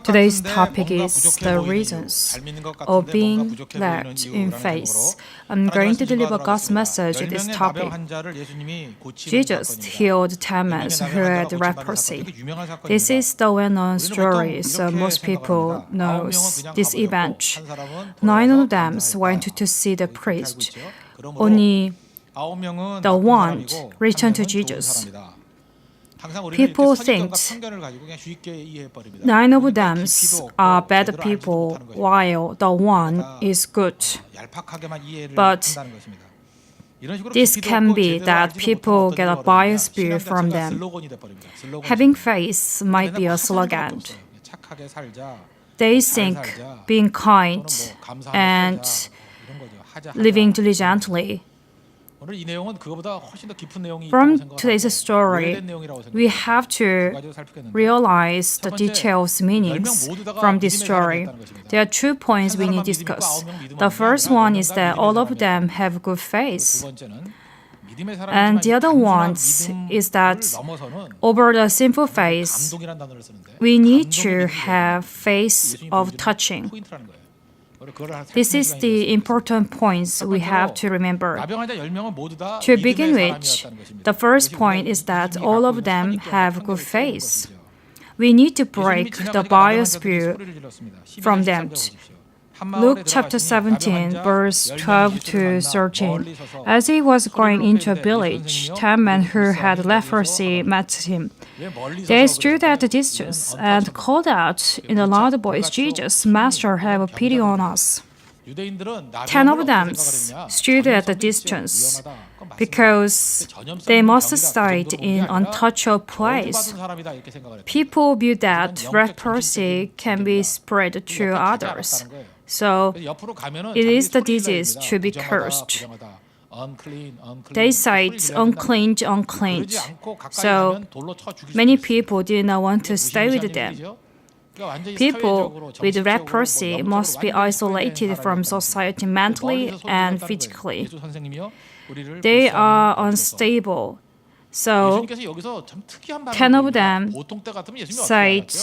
Today's topic is the reasons of being lacked in faith. I'm going to deliver God's message on this topic. Jesus healed 10 men who had leprosy. This is the well-known story, so most people know this event. 9 of them went to see the priest. Only the one returned to Jesus. People think 9 of them are bad people while the one is good. But this can be that people get a biased view from them. Having faith might be a slogan. They think being kind and living diligently. From today's story, we have to realize the details, meanings from this story. There are 2 points we need to discuss. The first one is that all of them have good faith. And the other one is that over the simple faith, we need to have faith of touching. This is the important points we have to remember. To begin with, the first point is that all of them have good faith. We need to break the biased view from them. Luke chapter 17, verse 12 to 13. As he was going into a village, 10 men who had leprosy met him. They stood at a distance and called out in a loud voice, "Jesus, Master, have pity on us." 10 of them stood at a distance because they must stay in untouchable place. People view that leprosy can be spread to others. So it is the disease to be cursed. They said unclean, unclean. So many people did not want to stay with them. People with leprosy must be isolated from society mentally and physically. They are unstable. So 10 of them said,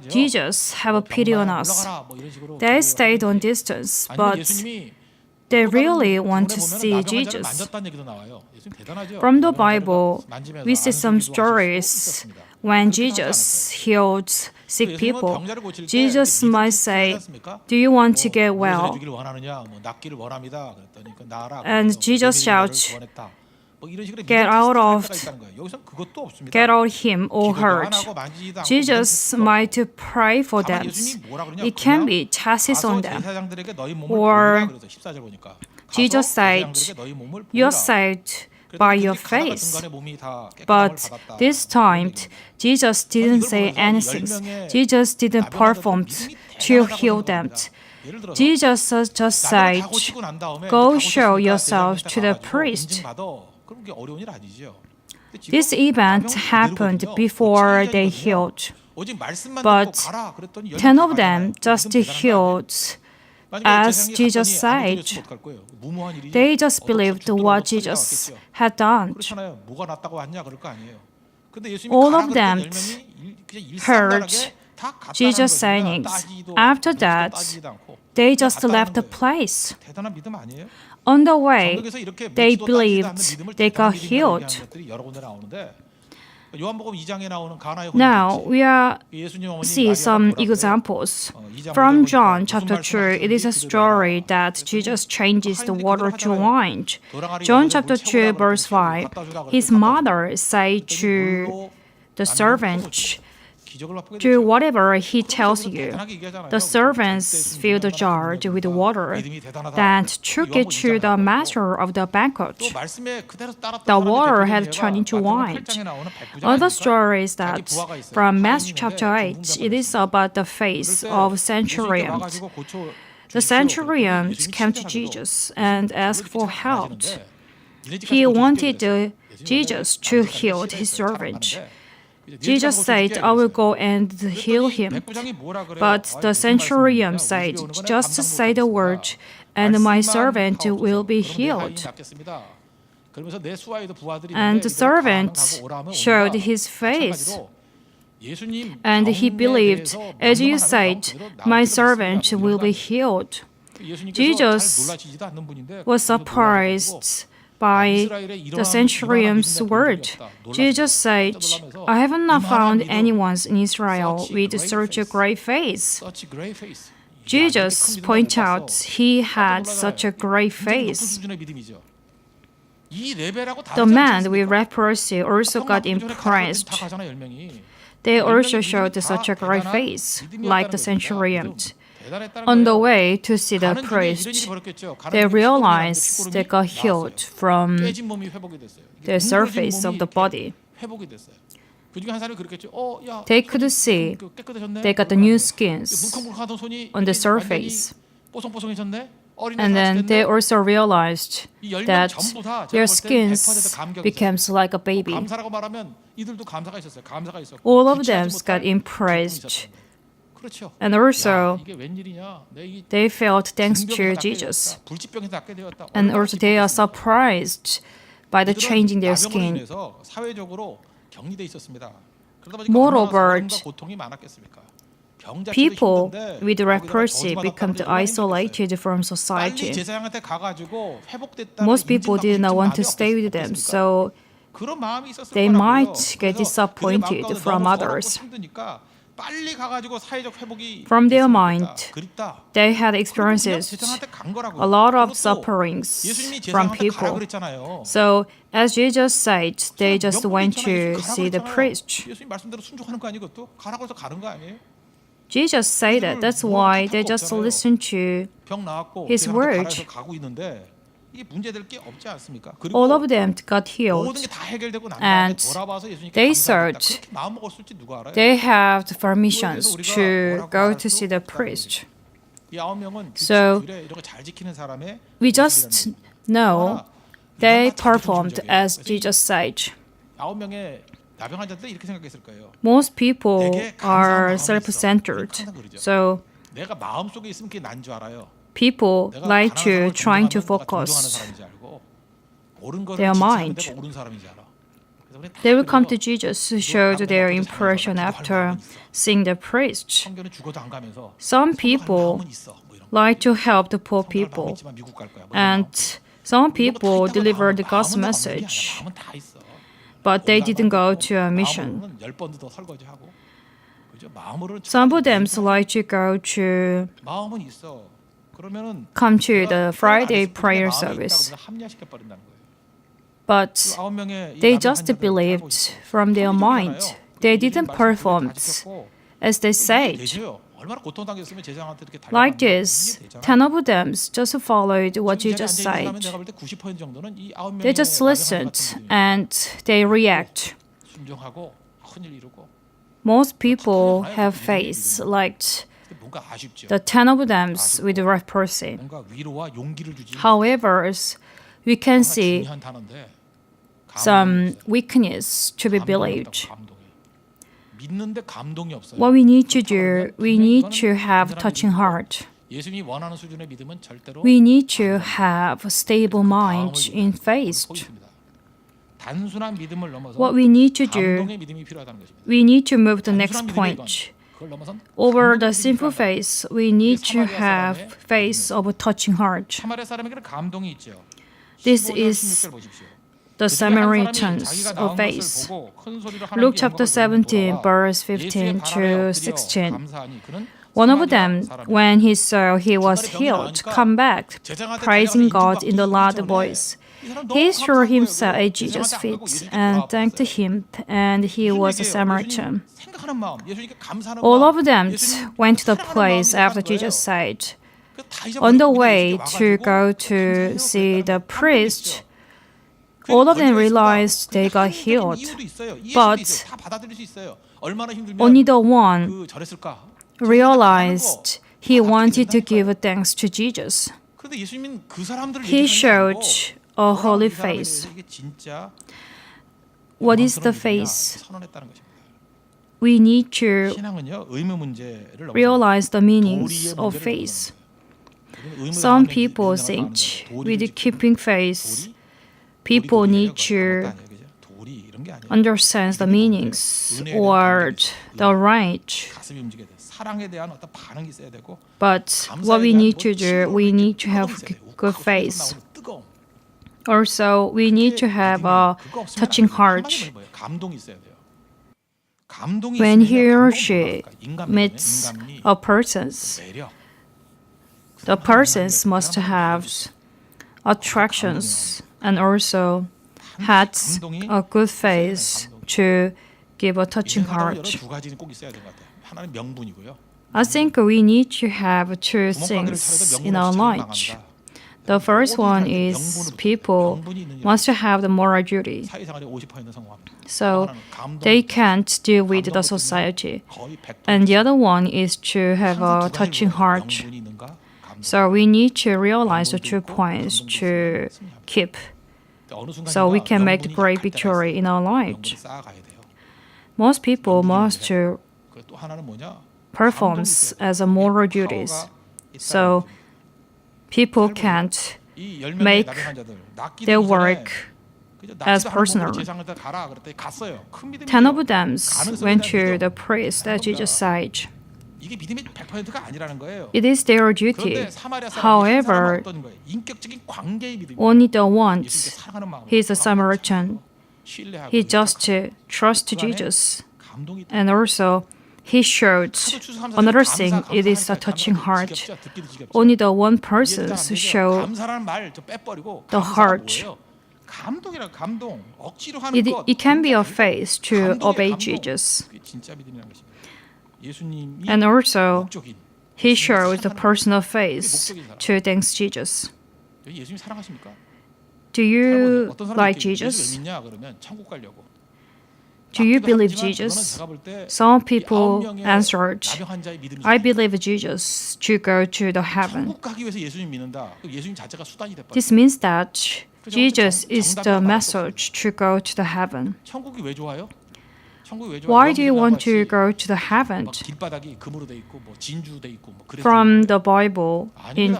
"Jesus, have pity on us." They stayed on distance, but they really want to see Jesus. From the Bible, we see some stories when Jesus healed sick people. Jesus might say, "Do you want to get well?" And Jesus shouts, Get out him or her. Jesus might pray for them. It can be chassis on them. Or Jesus said, "You're saved by your faith." But this time, Jesus didn't say anything. Jesus didn't perform to heal them. Jesus just said, "Go show yourself to the priest." This event happened before they healed, but 10 of them just healed as Jesus said. They just believed what Jesus had done. All of them heard Jesus' sayings. After that, they just left the place. On the way, they believed they got healed. Now, we see some examples. From John chapter 2, it is a story that Jesus changes the water to wine. John chapter 2, verse 5, his mother said to the servant, "Do whatever he tells you." The servants filled the jar with water, then took it to the master of the banquet. The water had turned into wine. Other story is that from Matthew chapter 8, it is about the faith of centurions. The centurions came to Jesus and asked for help. He wanted Jesus to heal his servant. Jesus said, "I will go and heal him." But the centurion said, "Just say the word, and my servant will be healed." And the servant showed his faith. And he believed, as you said, my servant will be healed. Jesus was surprised by the centurion's word. Jesus said, I have not found anyone in Israel with such a great faith. Jesus pointed out he had such a great faith. The man with leprosy also got impressed. They also showed such a great faith, like the centurion. On the way to see the priest, they realized they got healed from the surface of the body. They could see they got the new skins on the surface. And then they also realized that their skins became like a baby. All of them got impressed. And also, they felt thanks to Jesus. And also, they are surprised by the change in their skin. Moreover, people with leprosy become isolated from society. Most people did not want to stay with them, so they might get disappointed from others. From their mind, they had experienced a lot of sufferings from people. So, as Jesus said, they just went to see the priest. Jesus said that. That's why they just listened to his word. All of them got healed, and they thought they have permissions to go to see the priest. So we just know they performed as Jesus said. Most people are self-centered, so people like to trying to focus their mind. They will come to Jesus to show their impression after seeing the priest. Some people like to help the poor people, and some people deliver the God's message, but they didn't go to a mission. Some of them like to come to the Friday prayer service, but they just believed from their mind. They didn't perform as they said. Like this, 10 of them just followed what Jesus said. They just listened and they react. Most people have faith like the 10 of them with leprosy. However, we can see some weakness to be believed. What we need to do, we need to have touching heart. We need to have a stable mind in faith. What we need to do, we need to move to the next point. Over the simple faith, we need to have faith of a touching heart. This is the Samaritans of faith. Luke chapter 17, verse 15 to 16. One of them, when he saw he was healed, come back, praising God in the loud voice. He threw himself at Jesus' feet and thanked him, and he was a Samaritan. All of them went to the place after Jesus said. On the way to go to see the priest, all of them realized they got healed, but only the one realized he wanted to give thanks to Jesus. He showed a holy face. What is the face? We need to realize the meanings of faith. Some people think with keeping faith, people need to understands the meanings or the range. But what we need to do, we need to have good faith. Also, we need to have a touching heart. When he or she meets a person, the persons must have attractions and also has a good face to give a touching heart. I think we need to have two things in our life. The first one is people must have the moral duty, so they can't deal with the society. And the other one is to have a touching heart. So we need to realize the 2 points to keep, so we can make the great victory in our life. Most people must perform as a moral duties, so people can't make their work as personal. 10 of them went to the priest at Jesus' side. It is their duty. However, only the one, he is a Samaritan. He just trusts Jesus. And also, he showed another thing, it is a touching heart. Only the one person showed the heart. It can be a faith to obey Jesus. And also, he shows the personal faith to thank Jesus. Do you like Jesus? Do you believe Jesus? Some people answered, I believe Jesus to go to the heaven. This means that Jesus is the message to go to the heaven. Why do you want to go to the heaven? From the Bible in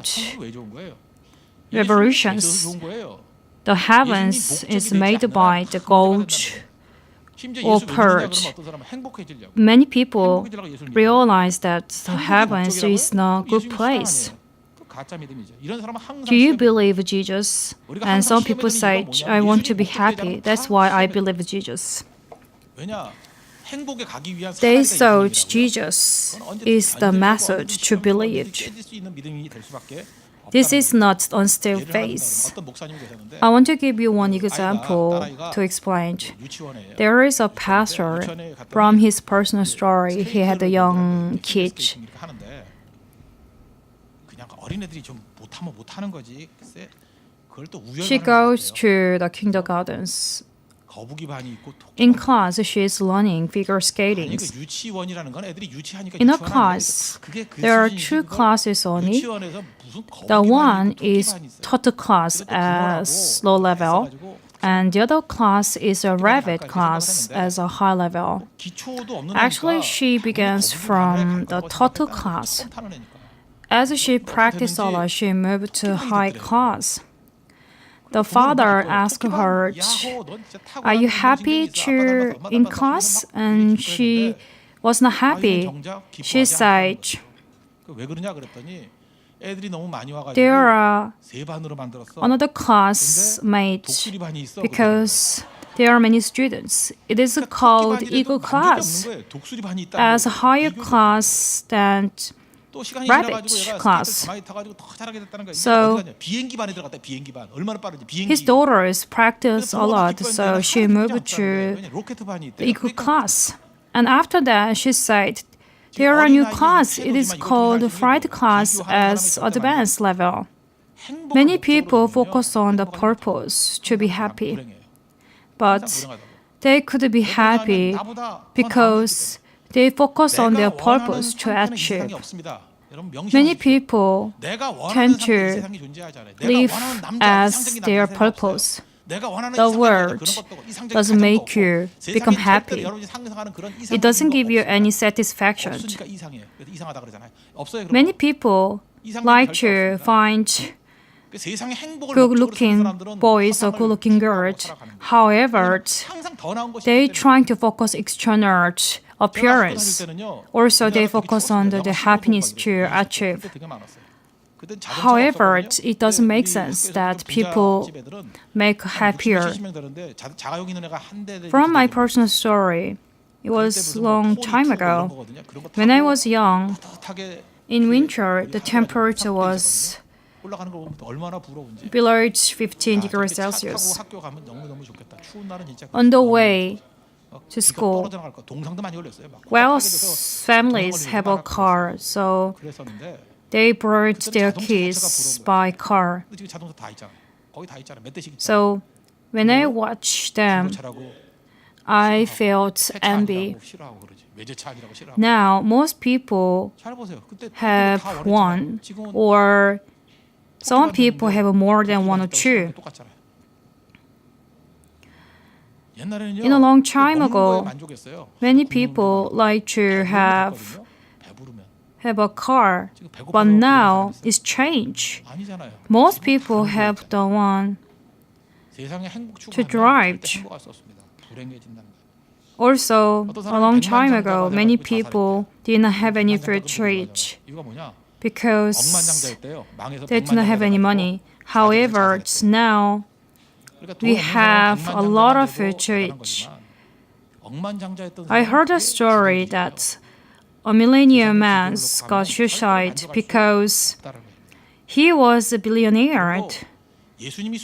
Revelations, the heavens is made by the gold or pearl. Many people realize that the heavens is not a good place. Do you believe Jesus? And some people say, I want to be happy. That's why I believe Jesus. They thought Jesus is the message to believe. This is not unstable faith. I want to give you one example to explain. There is a pastor, from his personal story, he had a young kid. She goes to the kindergartens. In class, she is learning figure skating. In a class, there are 2 classes only. The one is taught class as low level, and the other class is a rabbit class as a high level. Actually, she begins from the taught class. As she practiced a lot, she moved to high class. The father asked her, are you happy in class? And she was not happy. She said, there are another classmates because there are many students. It is called equal class, as a higher class than rabbit class. So his daughters practice a lot, so she moved to the equal class. And after that, she said, there are a new class. It is called flight class as advanced level. Many people focus on the purpose to be happy, but they could be happy because they focus on their purpose to achieve. Many people tend to live as their purpose. The world doesn't make you become happy. It doesn't give you any satisfaction. Many people like to find good-looking boys or good-looking girls. However, they trying to focus external appearance. Also, they focus on the happiness to achieve. However, it doesn't make sense that people make happier. From my personal story, it was a long time ago. When I was young, in winter, the temperature was below 15 degrees Celsius. On the way to school, well, families have a car, so they brought their kids by car. So when I watched them, I felt envy. Now, most people have one, or some people have more than one or two. In a long time ago, many people like to have a car, but now it's changed. Most people have the one to drive. Also, a long time ago, many people didn't have any food to eat because they didn't have any money. However, now we have a lot of food to eat. I heard a story that a millionaire man got suicide because he was a billionaire,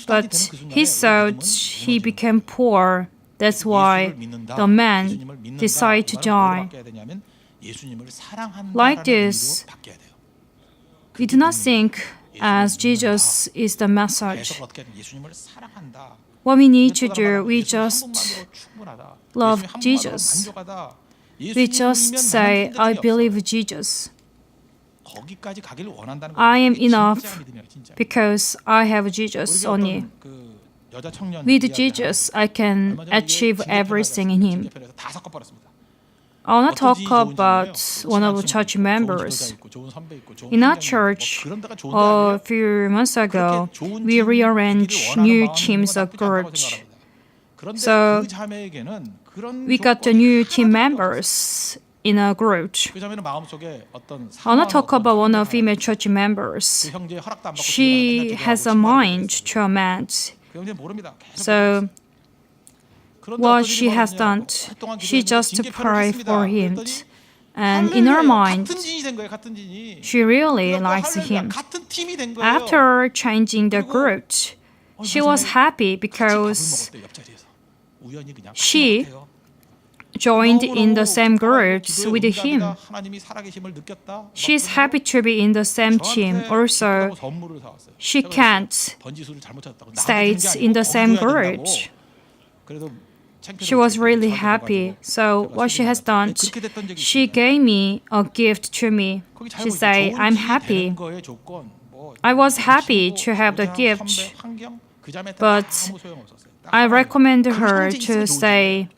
but he thought he became poor. That's why the man decided to die. Like this, we do not think as Jesus is the message. What we need to do, we just love Jesus. We just say, I believe Jesus. I am enough because I have Jesus only. With Jesus, I can achieve everything in Him. I want to talk about one of the church members. In our church, a few months ago, we rearranged new teams of groups. So we got the new team members in a group. I want to talk about one of female church members. She has a mind to a man. So what she has done, she just prayed for him. And in her mind, she really likes him. After changing the group, she was happy because she joined in the same group with him. She's happy to be in the same team. Also, she can't stay in the same group. She was really happy. So what she has done, she gave me a gift to me. She said, I'm happy. I was happy to have the gift, but I recommend her to say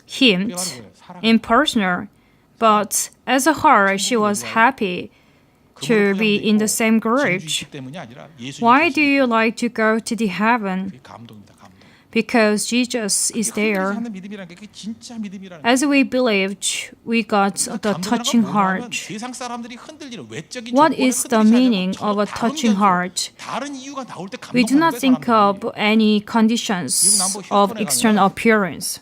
him in person. But as a whole, she was happy to be in the same group. Why do you like to go to the heaven? Because Jesus is there. As we believed, we got the touching heart. What is the meaning of a touching heart? We do not think of any conditions of external appearance.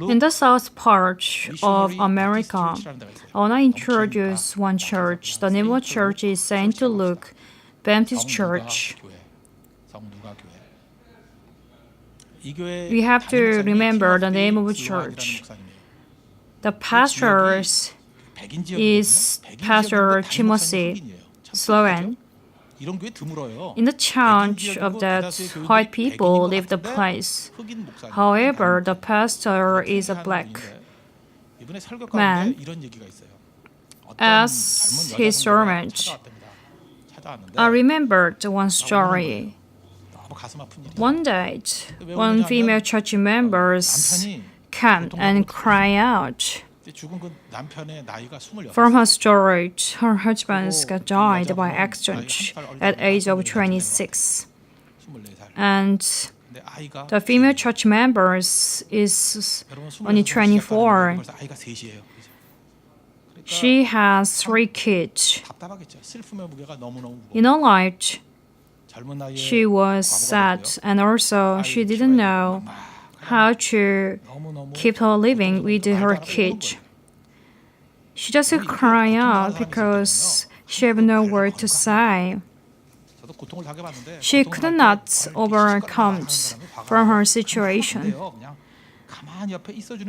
In the south part of America, I want to introduce one church. The name of the church is St. Luke Baptist Church. We have to remember the name of the church. The pastor is Pastor Timothy Sloan. In the church of that, white people live the place. However, the pastor is a black man. As his servant, I remembered one story. One day, one female church members came and cried out, From her storage, her husband got died by accident at age of 26. And the female church members is only 24. She has 3 kids. In her life, she was sad, and also she didn't know how to keep her living with her kids. She just cried out because she had no word to say. She could not overcome from her situation.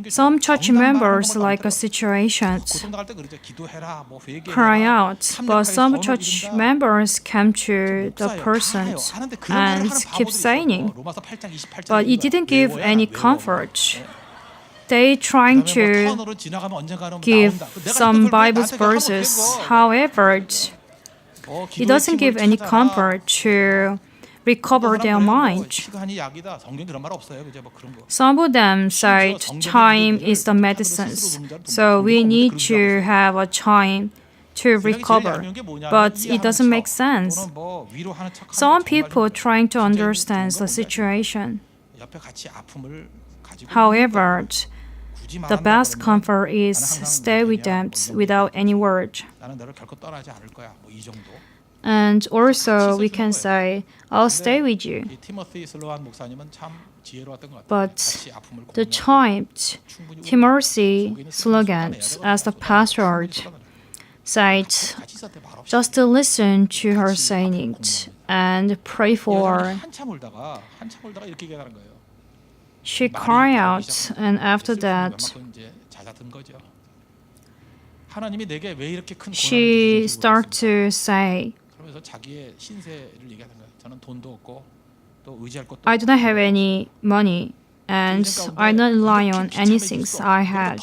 Some church members like a situation cry out, but some church members come to the person and keep saying, but it didn't give any comfort. They trying to give some Bible verses, however, it doesn't give any comfort to recover their mind. Some of them say time is the medicine, so we need to have a time to recover, but it doesn't make sense. Some people trying to understand the situation. However, the best comfort is stay with them without any word. And also we can say, I'll stay with you. But the time Timothy slogan as the pastor said, just listen to her saying and pray for her. She cried out, and after that, she started to say, I do not have any money, and I don't rely on anything I had.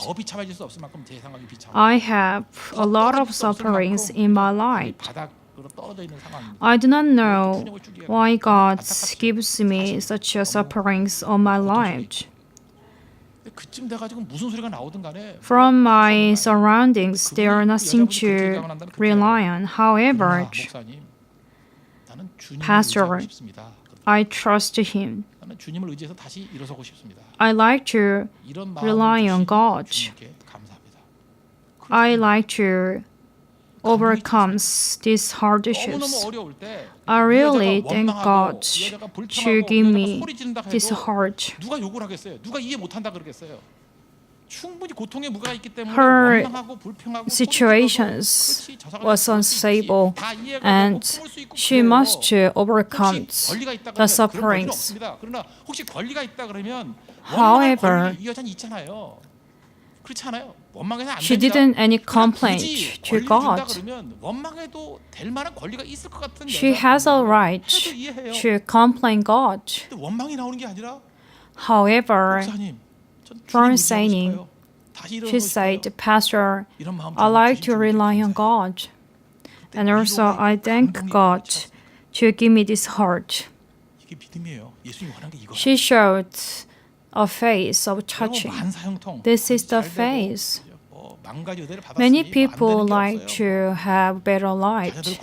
I have a lot of sufferings in my life. I do not know why God gives me such a sufferings on my life. From my surroundings, there are nothing to rely on. However, Pastor, I trust Him. I like to rely on God. I like to overcome these hardships. I really thank God to give me this heart. Her situations was unstable, and she must overcome the sufferings. However, she didn't any complaint to God. She has a right to complain God. However, from saying, she said, Pastor, I like to rely on God. And also I thank God to give me this heart. She showed a face of touching. This is the face. Many people like to have better life.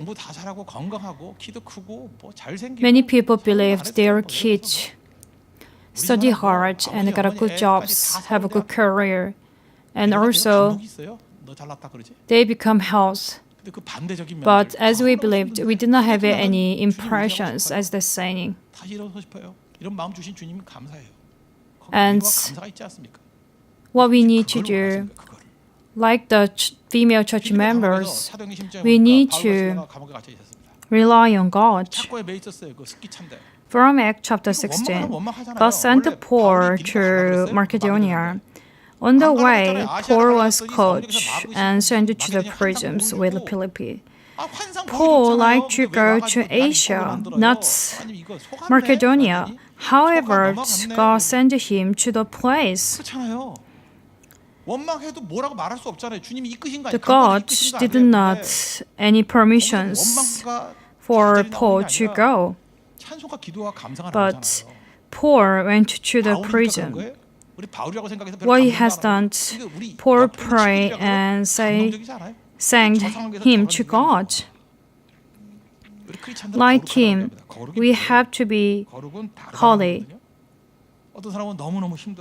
Many people believe their kids study hard and got a good jobs, have a good career, and also they become health. But as we believed, we did not have any impressions as the saying. And what we need to do, like the female church members, we need to rely on God. From Acts chapter 16, God sent Paul to Macedonia. On the way, Paul was caught and sent to the prisons with Philippi. Paul liked to go to Asia, not Macedonia. However, God sent him to the place. The God did not any permissions for Paul to go. But Paul went to the prison. what he has done, Paul pray and sang hymn to God. Like him, we have to be holy.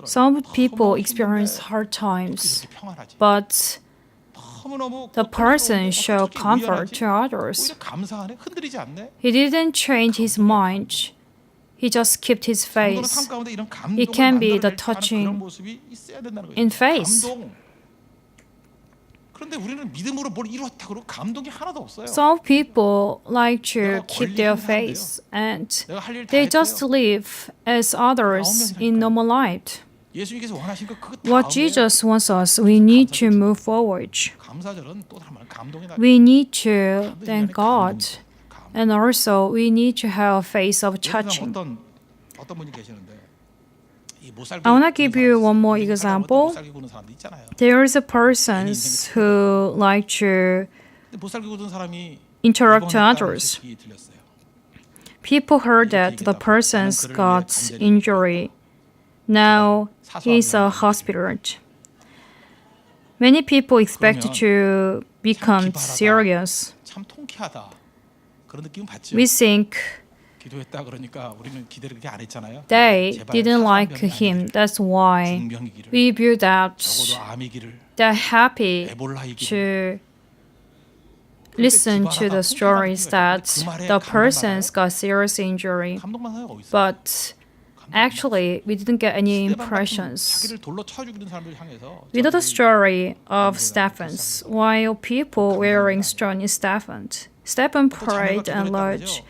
Some people experience hard times, but the person showed comfort to others. He didn't change his mind. He just kept his face. It can be the touching in face. Some people like to keep their face and they just live as others in normal life. What Jesus wants us, we need to move forward. We need to thank God, and also we need to have a face of touching. I want to give you one more example. There is a person who like to interact to others. People heard that the person's got injury. Now he's a hospital. Many people expect to become serious. We think they didn't like him. That's why we build out. They're happy to listen to the stories that the person's got serious injury. But actually, we didn't get any impressions. We know the story of Stephen's. While people wearing stone is Stephen prayed and urged,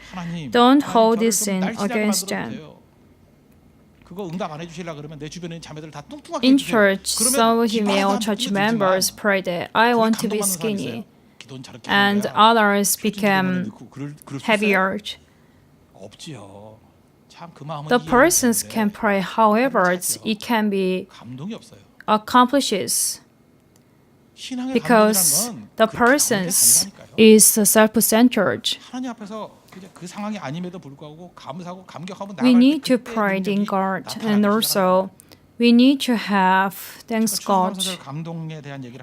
"Don't hold this sin against them." In church, some male church members prayed that I want to be skinny, and others became heavier. The persons can pray, however, it can be accomplishes because the persons is self-centered. We need to pray in God, and also we need to have thanks God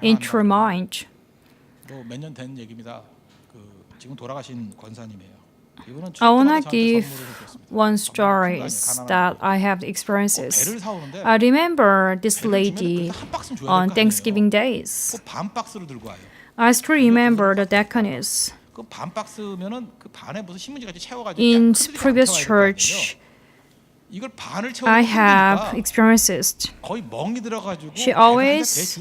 in true mind. I want to give one story that I have experiences. I remember this lady on Thanksgiving days. I still remember the deaconess. In previous church, I have experiences. She always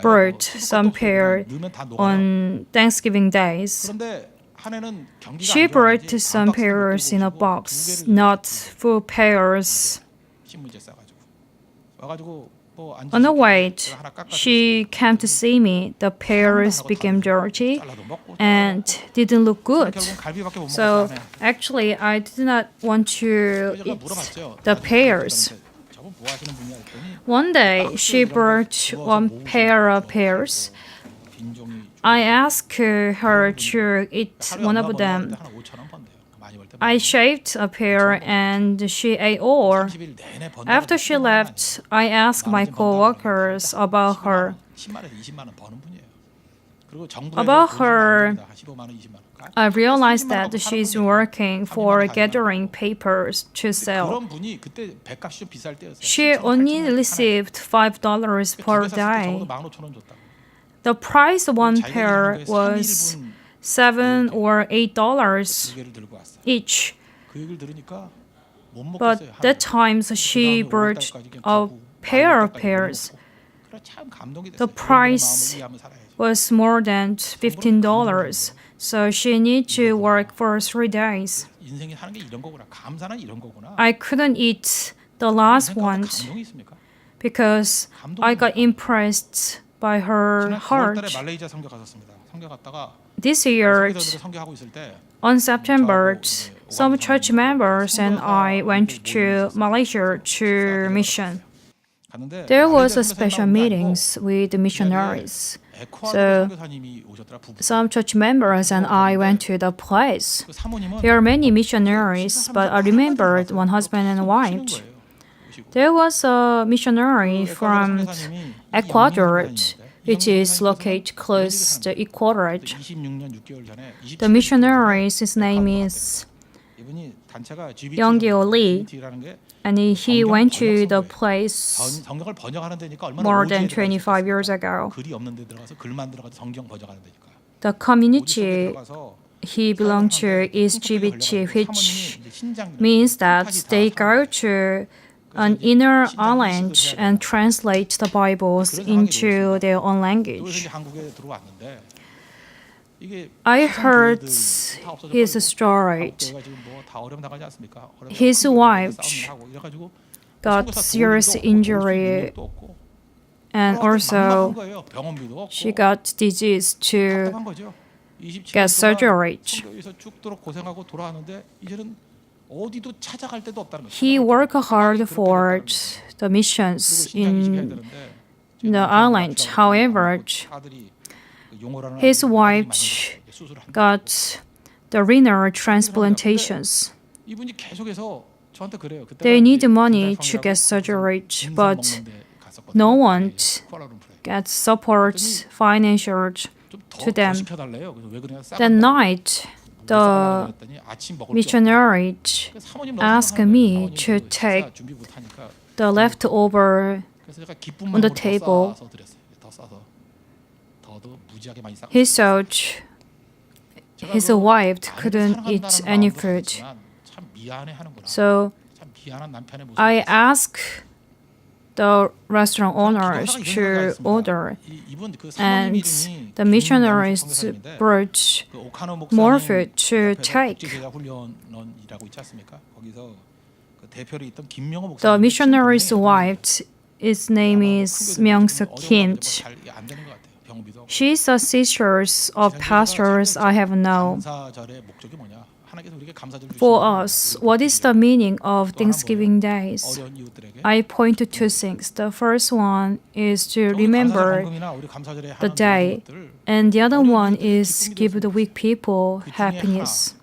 brought some pear on Thanksgiving days. She brought some pears in a box, not full pears. On the way, she came to see me. The pears became dirty and didn't look good. So actually, I did not want to eat the pears. One day, she brought one pair of pears. I asked her to eat one of them. I shaved a pear and she ate all. After she left, I asked my co-workers about her. I realized that she's working for gathering papers to sell. She only received $5 per day. The price of one pair was $7 or $8 each. But that time she bought a pair of pears. The price was more than $15, so she needed to work for 3 days. I couldn't eat the last one because I got impressed by her heart. This year, on September, some church members and I went to Malaysia to mission. There was a special meetings with the missionaries. So some church members and I went to the place. There are many missionaries, but I remembered one husband and wife. There was a missionary from Ecuador, which is located close to the equator. The missionary, his name is Byoung, and he went to the place more than 25 years ago. The community he belonged to is LGBT, which means that they go to an inner island and translate the Bibles into their own language. I heard his story. His wife got serious injury and also she got disease to get surgery. He worked hard for the missions in the island. However, his wife got the renal transplantations. They need money to get surgery, but no one gets support financial to them. That night, the missionary asked me to take the leftover on the table. He thought his wife couldn't eat any food. So I asked the restaurant owners to order, and the missionaries brought more food to take. The missionary's wife, his name is Kim. She's a sister of pastors I have known. For us, what is the meaning of Thanksgiving days? I point to two things. The first one is to remember the day, and the other one is give the weak people happiness.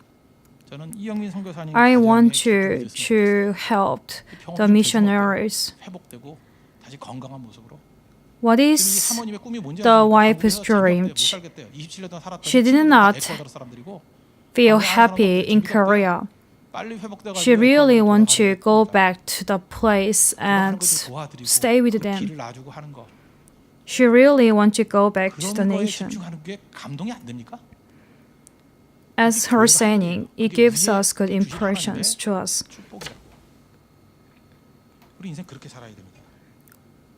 I want to help the missionaries. What is the wife's dream? She did not feel happy in Korea. She really wants to go back to the place and stay with them. She really wants to go back to the nation. As her saying, it gives us good impressions to us.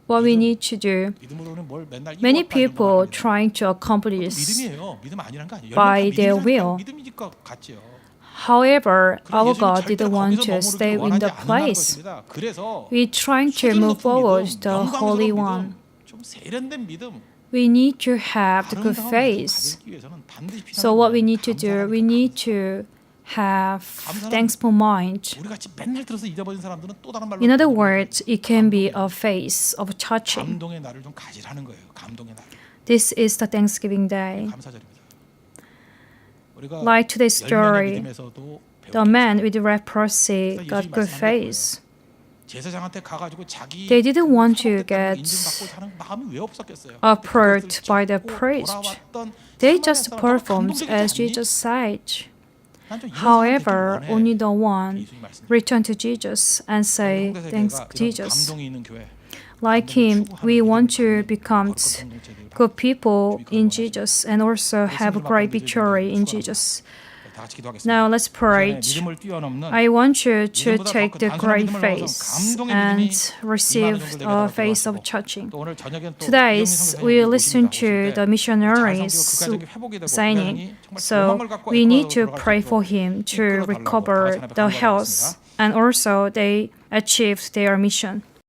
What we need to do, many people trying to accomplish by their will. However, our God didn't want to stay in the place. We're trying to move forward the Holy One. We need to have the good faith. So what we need to do, we need to have thankful mind. In other words, it can be a phase of touching. This is the Thanksgiving Day. Like today's story, the man with leprosy got good faith. They didn't want to get approved by the priest. They just performed as Jesus said. However, only the one returned to Jesus and say, "Thanks, Jesus." Like him, we want to become good people in Jesus and also have a great victory in Jesus. Now let's pray. I want you to take the great faith and receive a faith of touching. Today, we listen to the missionaries signing, so we need to pray for him to recover the health and also they achieved their mission.